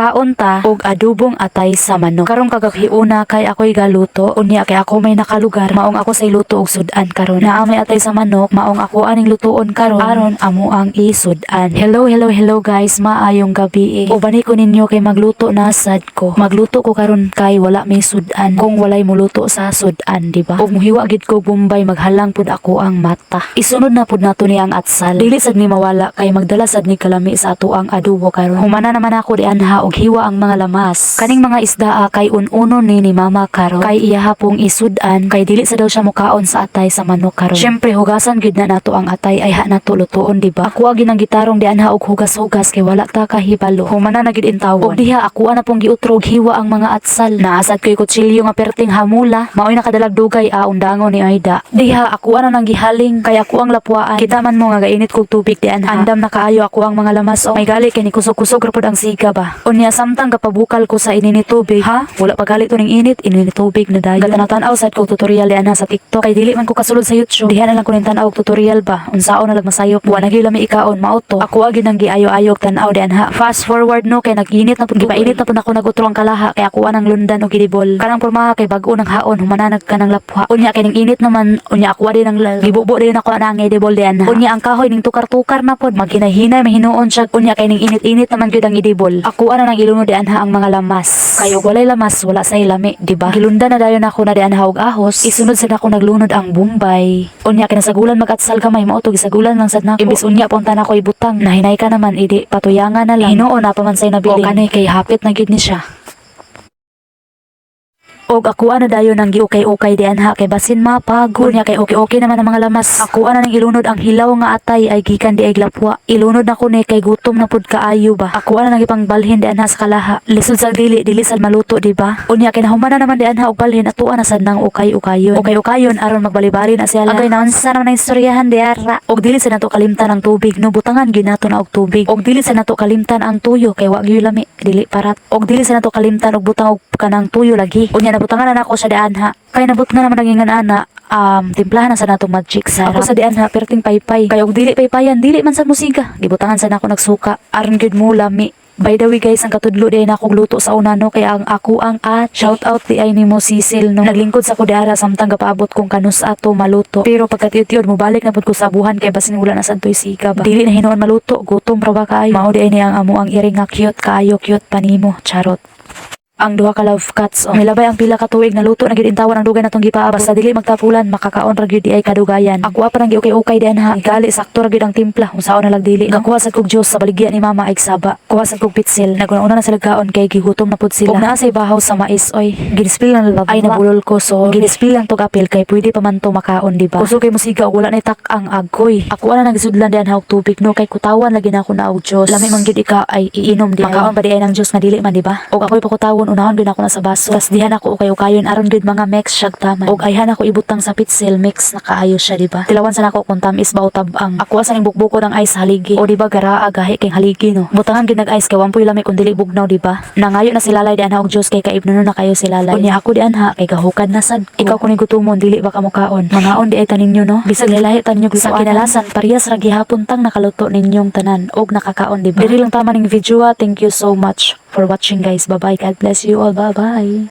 makaon ta og adobong atay sa manok. Karong kagahiuna kay ako'y galuto, unya kay ako may nakalugar, maong ako sa iluto og sudan karon. Naa may atay sa manok, maong ako aning lutuon karon aron amo ang isudan. Hello guys, maayong gabi. Ubani ko ninyo kay magluto na sad ko. Magluto ko karon kay wala may sudan. Kung walay muluto sa sudan, di ba? Og muhiwa gid ko Bombay, maghalang pud ako ang mata. Isunod na pud nato ni ang atsal. Dili sad ni mawala kay magdala sad ni kalami sa ato ang adobo karon. Humana naman ako di anha og hiwa ang mga lamas. Kaning mga isdaa kay ununo ni mama karon. Kay iya hapong isudan kay dili sa daw siya mukaon sa atay sa manok karon. Syempre hugasan gid na nato ang atay ay ha nato lutuon, di ba? Ako agi nang gitarong di anha og hugas-hugas kay wala ta kahibalo. Humana na gid intawon. Og diha ako ana pong giutrog hiwa ang mga atsal. Naasad ko'y kutsilyo nga perting hamula. Mao'y nakadalag dugay undangon ni Aida. Diha ako ana nang gihaling kay ako ang lapuaan. Kita man mo nga gainit kog tubig di anha. Andam na kaayo ako ang mga lamas. May gali kay ni kusog-kusog ra pud ang siga ba. Unya samtang kapabukal ko sa inini tubig, ha? Wala pa gali to ning init, inini tubig na dayon. Gatanaw-tanaw sad ko tutorial di anha sa TikTok. Kay dili man ko kasulod sa YouTube. Diha na lang ko ning tan-aw og tutorial ba. Unsaon na lang masayop. Wa na gyud lami ikaon mauto. Ako agi nang giayo-ayo og tan-aw di anha. Fast forward no kay nag-init na pud gipainit na pud ako nagutro ang kalaha kay ako anang lundan og gidibol. Kanang pormaha kay bag-o nang haon humananag ka ng lapwa. Unya kay ning init naman, unya ako din ang gibubo din ako nang gidibol di anha. Unya ang kahoy ning tukar-tukar na pod maghinay-hinay mahinuon siya. Unya kay ning init-init naman gyud ang idibol. Ako ana nang ilunod di anha ang mga lamas. Kayo walay lamas wala say lami, di ba? Gilundan na dayon ako na di anha og ahos. Isunod sad ako naglunod ang Bombay. Unya kay nasagulan mag-atsal gamay mao to gisagulan lang sad nako. Imbis unya punta na ko ibutang. Nahinay ka naman idi patuyangan na lang. Hinuon na pa man say nabili. O kanay kay hapit na gid ni siya. Og ako ana dayon nang giukay-ukay di anha kay basin mapagod niya kay okay naman ang mga lamas. Ako ana nang ilunod ang hilaw nga atay ay gikan di ay lapwa. Ilunod na ko ni kay gutom na pud kaayo ba. Ako ana nang ipangbalhin di anha sa kalaha. Lisod sa dili sad maluto di ba? Unya kay nahuman na naman di anha og balhin ato ana sad nang ukay-ukayon. Ukay-ukayon aron magbali-bali na siya. Agay naunsa naman ang istoryahan di ara. Og dili sa nato kalimtan ang tubig no butangan gyud nato na og tubig. Og dili sa nato kalimtan ang tuyo kay wa gyud lami dili parat. Og dili sa nato kalimtan og butang og kanang tuyo lagi. Unya butangan na ako sa daan ha. Kaya nabot na naman ang ana. Timplahan na sa natong magic sa ako sa dian ha perting paypay. Kaya og dili paypayan, dili man sa musika. Gibutangan sa nako nagsuka. Aron gyud mo lami. By the way guys, ang katudlo di na akong luto sa una no kaya ang ako ang shout out di ay nimo Sisil no. Naglingkod sa kudara samtang gapaabot kong kanus ato maluto. Pero pagkatiud mo balik na pud ko sa buhan kay basin wala na santoy sika ba. Dili na hinuon maluto, gutom ra ba kaayo. Mao di ay ni ang amo ang iring nga cute kaayo cute panimo charot. Ang duha ka love cuts may labay ang pila ka tuig na luto na gid intawan ang dugay natong gipaabot. Basta dili magtapulan makakaon ra gyud di ay kadugayan. Ako pa nang giukay-ukay diyan ha. Gali sakto ra gyud ang timpla unsaon na lang dili. Nakuha sad kog juice sa baligya ni mama ay saba. Kuha sad kog pitsil. Naguna na sila kaon kay gigutom na pud sila. Ug naa say bahaw sa mais oy. Ginispil lang love ay nabulol ko so ginispil lang tog apil kay pwede pa man to makaon di ba. Kuso kay musiga og wala na tak ang agoy. Ako ana nagisudlan diyan ha og tubig no kay kutawan lagi na ako na og juice. Lami man gyud ika ay iinom di. Makaon pa di ay ng juice nga dili man di ba. Og ako'y pakutawan unahon gyud ako na sa baso. Tas dihan ako ukay-ukayon aron gyud mga mix syag taman. Og ayhan ako ibutang sa pitsil mix na kaayo siya di ba. Tilawan sa nako kung tamis ba o tabang. Ako sa ning bukbuko ng ice haligi. O di ba garaa gahi kay haligi no. Butangan gyud nag ice kay wampoy lami kun dili bugnaw di ba. Nangayo na sila lay di anha og juice kay kaibnuno na kayo sila lay. Unya ako di anha kay gahukad na sad. Ikaw kun gutumon dili ba ka mukaon. Mangaon di ay taninyo no. Bisag lilahi taninyo sa kinalasan parehas ra gihapon tang nakaluto ninyong tanan og nakakaon di ba. Diri lang tama ning video. Thank you so much for watching guys. Bye bye. God bless you all. Bye bye.